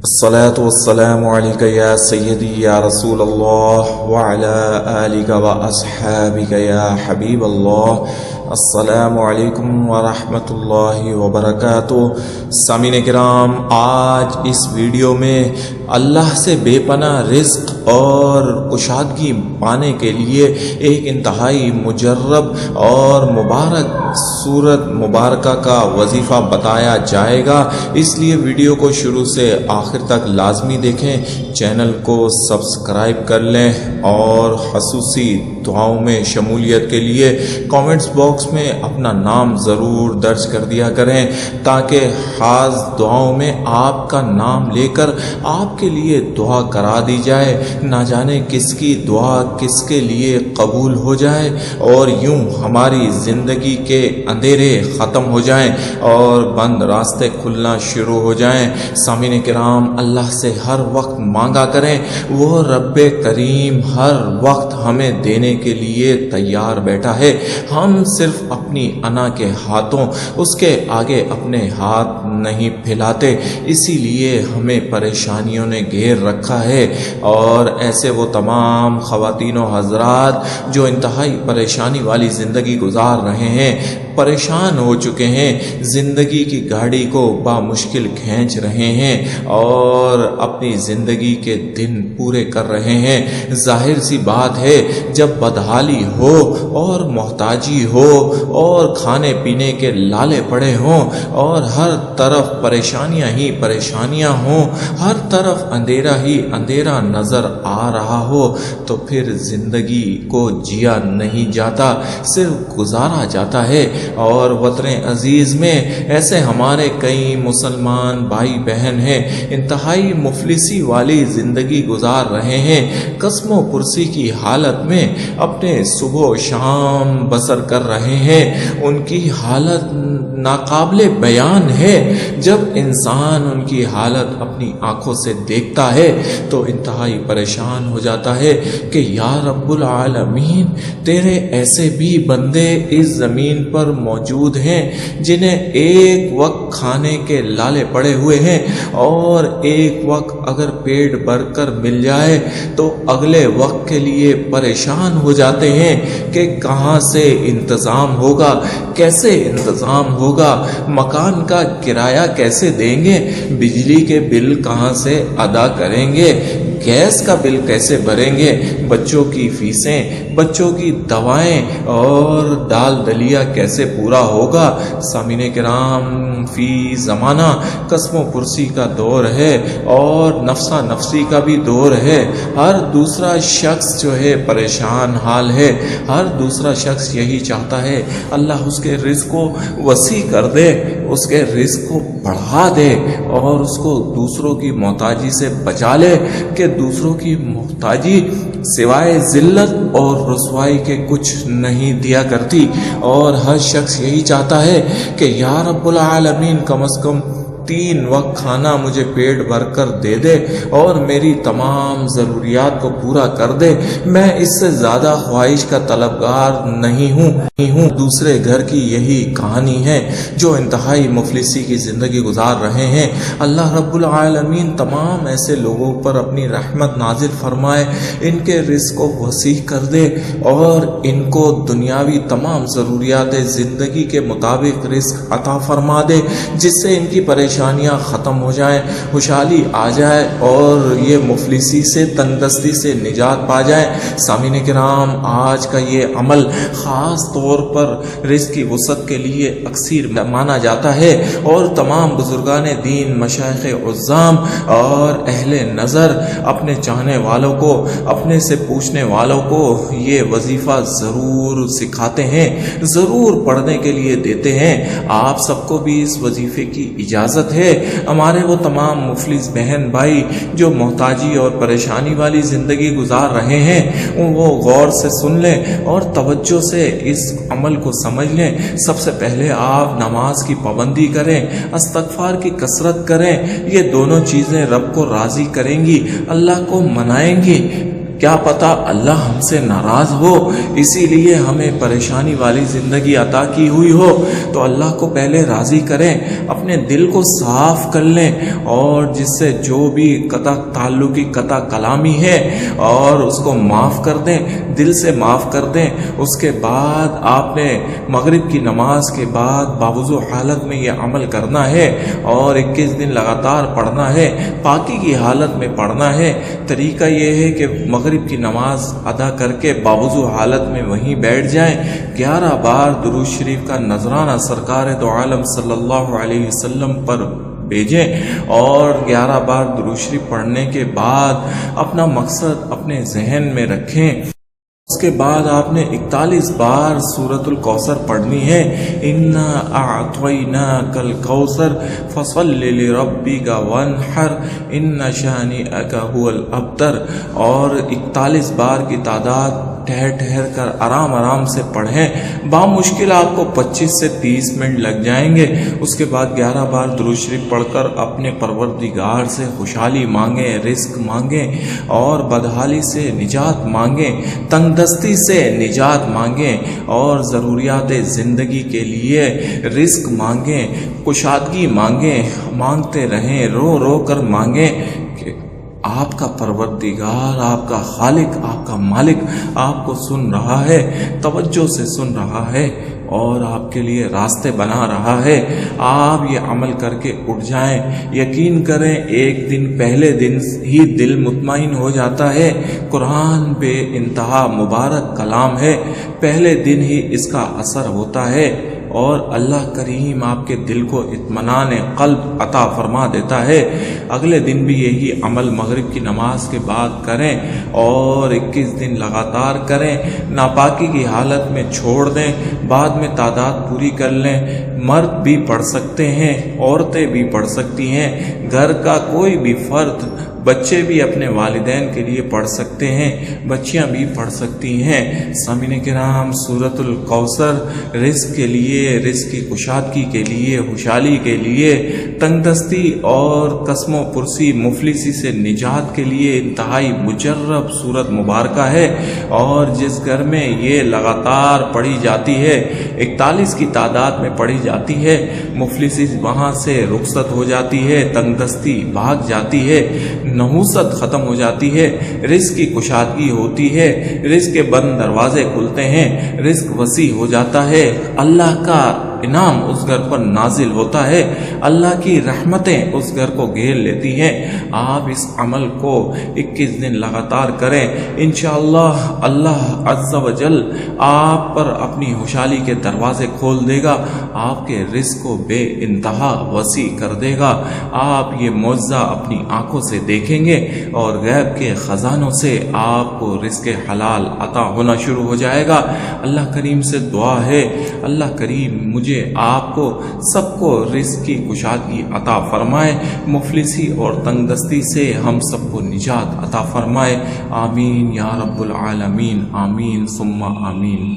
الصلاة والسلام عليك يا سيدي يا رسول الله وعلى آلك وأصحابك يا حبيب الله. السلام علیکم ورحمۃ اللہ وبرکاتہ. سامعین کرام، آج اس ویڈیو میں اللہ سے بے پناہ رزق اور کشادگی پانے کے لیے ایک انتہائی مجرب اور مبارک صورت مبارکہ کا وظیفہ بتایا جائے گا. اس لیے ویڈیو کو شروع سے آخر تک لازمی دیکھیں، چینل کو سبسکرائب کر لیں اور خصوصی دعاؤں میں شمولیت کے لیے کامنٹس باکس میں اپنا نام ضرور درج کر دیا کریں، تاکہ خاص دعاؤں میں آپ کا نام لے کر آپ کے لیے دعا کرا دی جائے. نہ جانے کس کی دعا کس کے لیے قبول ہو جائے اور یوں ہماری زندگی کے اندھیرے ختم ہو جائیں اور بند راستے کھلنا شروع ہو جائیں. سامعین کرام، اللہ سے ہر وقت مانگا کریں، وہ رب کریم ہر وقت ہمیں دینے کے لیے تیار بیٹھا ہے. ہم صرف اپنی انا کے ہاتھوں اس کے آگے اپنے ہاتھ نہیں پھیلاتے، اسی لیے ہمیں پریشانیوں نے گھیر رکھا ہے. اور ایسے وہ تمام خواتین و حضرات جو انتہائی پریشانی والی زندگی گزار رہے ہیں، پریشان ہو چکے ہیں، زندگی کی گاڑی کو بامشکل کھینچ رہے ہیں اور اپنی زندگی کے دن پورے کر رہے ہیں. ظاہر سی بات ہے، جب بدحالی ہو اور محتاجی ہو اور کھانے پینے کے لالے پڑے ہوں اور ہر طرف پریشانیاں ہی پریشانیاں ہوں، ہر طرف اندھیرا ہی اندھیرا نظر آ رہا ہو، تو پھر زندگی کو جیا نہیں جاتا، صرف گزارا جاتا ہے. اور وطن عزیز میں ایسے ہمارے کئی مسلمان بھائی بہن ہیں، انتہائی مفلسی والی زندگی گزار رہے ہیں، قسم و پرسی کی حالت میں اپنے صبح و شام بسر کر رہے ہیں. ان کی حالت ناقابل بیان ہے. جب انسان ان کی حالت اپنی آنکھوں سے دیکھتا ہے تو انتہائی پریشان ہو جاتا ہے کہ یا رب العالمین، تیرے ایسے بھی بندے اس زمین پر موجود ہیں جنہیں ایک وقت کھانے کے لالے پڑے ہوئے ہیں، اور ایک وقت اگر پیٹ بھر کر مل جائے تو اگلے وقت کے لیے پریشان ہو جاتے ہیں کہ کہاں سے انتظام ہوگا، کیسے انتظام ہوگا، مکان کا کرایہ کیسے دیں گے، بجلی کے بل کہاں سے ادا کریں گے، گیس کا بل کیسے بھریں گے، بچوں کی فیسیں، بچوں کی دوائیں اور دال دلیا کیسے پورا ہوگا. سامعین کرام، فی زمانہ قسم و پرسی کا دور ہے اور نفسا نفسی کا بھی دور ہے. ہر دوسرا شخص جو ہے پریشان حال ہے، ہر دوسرا شخص یہی چاہتا ہے اللہ اس کے رزق کو وسیع کر دے، اس کے رزق کو بڑھا دے اور اس کو دوسروں کی محتاجی سے بچا لے، کہ دوسروں کی محتاجی سوائے ذلت اور رسوائی کے کچھ نہیں دیا کرتی. اور ہر شخص یہی چاہتا ہے کہ یا رب العالمین کم از کم 3 وقت کھانا مجھے پیٹ بھر کر دے دے اور میری تمام ضروریات کو پورا کر دے. میں اس سے زیادہ خواہش کا طلبگار نہیں ہوں. دوسرے گھر کی یہی کہانی ہے جو انتہائی مفلسی کی زندگی گزار رہے ہیں. اللہ رب العالمین تمام ایسے لوگوں پر اپنی رحمت نازل فرمائے، ان کے رزق کو وسیع کر دے اور ان کو دنیاوی تمام ضروریات زندگی کے مطابق رزق عطا فرما دے، جس سے ان کی پریشانیاں ختم ہو جائیں، خوشحالی آ جائے اور یہ مفلسی سے تنگدستی سے نجات پا جائیں. سامعین کرام، آج کا یہ عمل خاص طور پر رزق کی وسعت کے لیے اکثر مانا جاتا ہے، اور تمام بزرگان دین، مشائخ عظام اور اہل نظر اپنے چاہنے والوں کو، اپنے سے پوچھنے والوں کو یہ وظیفہ ضرور سکھاتے ہیں، ضرور پڑھنے کے لیے دیتے ہیں. آپ سب کو بھی اس وظیفے کی اجازت ہے. ہمارے وہ تمام مفلس بہن بھائی جو محتاجی اور پریشانی والی زندگی گزار رہے ہیں، وہ غور سے سن لیں اور توجہ سے اس عمل کو سمجھ لیں. سب سے پہلے آپ نماز کی پابندی کریں، استغفار کی کثرت کریں. یہ دونوں چیزیں رب کو راضی کریں گی، اللہ کو منائیں گی. کیا پتا اللہ ہم سے ناراض ہو، اسی لیے ہمیں پریشانی والی زندگی عطا کی ہوئی ہو۔ تو اللہ کو پہلے راضی کریں، اپنے دل کو صاف کر لیں، اور جس سے جو بھی قطع تعلقی قطع کلامی ہے اور اس کو معاف کر دیں، دل سے معاف کر دیں۔ اس کے بعد آپ نے مغرب کی نماز کے بعد باوضو حالت میں یہ عمل کرنا ہے، اور 21 دن لگاتار پڑھنا ہے، پاکی کی حالت میں پڑھنا ہے۔ طریقہ یہ ہے کہ مغرب کی نماز ادا کر کے باوضو حالت میں وہیں بیٹھ جائیں، 11 بار درود شریف کا نذرانہ سرکار دو عالم صلی اللہ علیہ وسلم پر بھیجیں، اور 11 بار درود شریف پڑھنے کے بعد اپنا مقصد اپنے ذہن میں رکھیں۔ اس کے بعد آپ نے 41 بار سورۃ الکوثر پڑھنی ہے، انا اعطیناک الکوثر فصل لربک وانحر ان شانئک هو الابتر، اور 41 بار کی تعداد ٹھہر ٹھہر کر آرام آرام سے پڑھیں۔ بامشکل آپ کو 25 سے 30 منٹ لگ جائیں گے۔ اس کے بعد 11 بار درود شریف پڑھ کر اپنے پروردگار سے خوشحالی مانگیں، رزق مانگیں، اور بدحالی سے نجات مانگیں، تنگ دستی سے نجات مانگیں، اور ضروریات زندگی کے لیے رزق مانگیں، کشادگی مانگیں، مانگتے رہیں، رو رو کر مانگیں کہ آپ کا پروردگار، آپ کا خالق، آپ کا مالک آپ کو سن رہا ہے، توجہ سے سن رہا ہے، اور آپ کے لیے راستے بنا رہا ہے۔ آپ یہ عمل کر کے اٹھ جائیں، یقین کریں ایک دن پہلے دن ہی دل مطمئن ہو جاتا ہے۔ قرآن بے انتہا مبارک کلام ہے، پہلے دن ہی اس کا اثر ہوتا ہے، اور اللہ کریم آپ کے دل کو اطمینان قلب عطا فرما دیتا ہے۔ اگلے دن بھی یہی عمل مغرب کی نماز کے بعد کریں، اور 21 دن لگاتار کریں، ناپاکی کی حالت میں چھوڑ دیں، بعد میں تعداد پوری کر لیں۔ مرد بھی پڑھ سکتے ہیں، عورتیں بھی پڑھ سکتی ہیں، گھر کا کوئی بھی فرد، بچے بھی اپنے والدین کے لیے پڑھ سکتے ہیں، بچیاں بھی پڑھ سکتی ہیں۔ سامعین کرام، سورۃ الکوثر رزق کے لیے، رزق کی کشادگی کے لیے، خوشحالی کے لیے، تنگ دستی اور قسم و پرسی مفلسی سے نجات کے لیے انتہائی مجرب سورت مبارکہ ہے، اور جس گھر میں یہ لگاتار پڑھی جاتی ہے، 41 کی تعداد میں پڑھی جاتی ہے، مفلسی وہاں سے رخصت ہو جاتی ہے، تنگ دستی بھاگ جاتی ہے، نحوست ختم ہو جاتی ہے، رزق کی کشادگی ہوتی ہے، رزق کے بند دروازے کھلتے ہیں، رزق وسیع ہو جاتا ہے، اللہ کا انعام اس گھر پر نازل ہوتا ہے، اللہ کی رحمتیں اس گھر کو گھیر لیتی ہیں۔ آپ اس عمل کو 21 دن لگاتار کریں، انشاءاللہ اللہ عز و جل آپ پر اپنی خوشحالی کے دروازے کھول دے گا، آپ کے رزق کو بے انتہا وسیع کر دے گا۔ آپ یہ معجزہ اپنی آنکھوں سے دیکھیں گے، اور غیب کے خزانوں سے آپ کو رزق حلال عطا ہونا شروع ہو جائے گا۔ اللہ کریم سے دعا ہے، اللہ کریم مجھے آپ کو سب کو رزق کی کشادگی عطا فرمائے، مفلسی اور تنگ دستی سے ہم سب کو نجات عطا فرمائے، آمین یا رب العالمین، آمین ثم آمین۔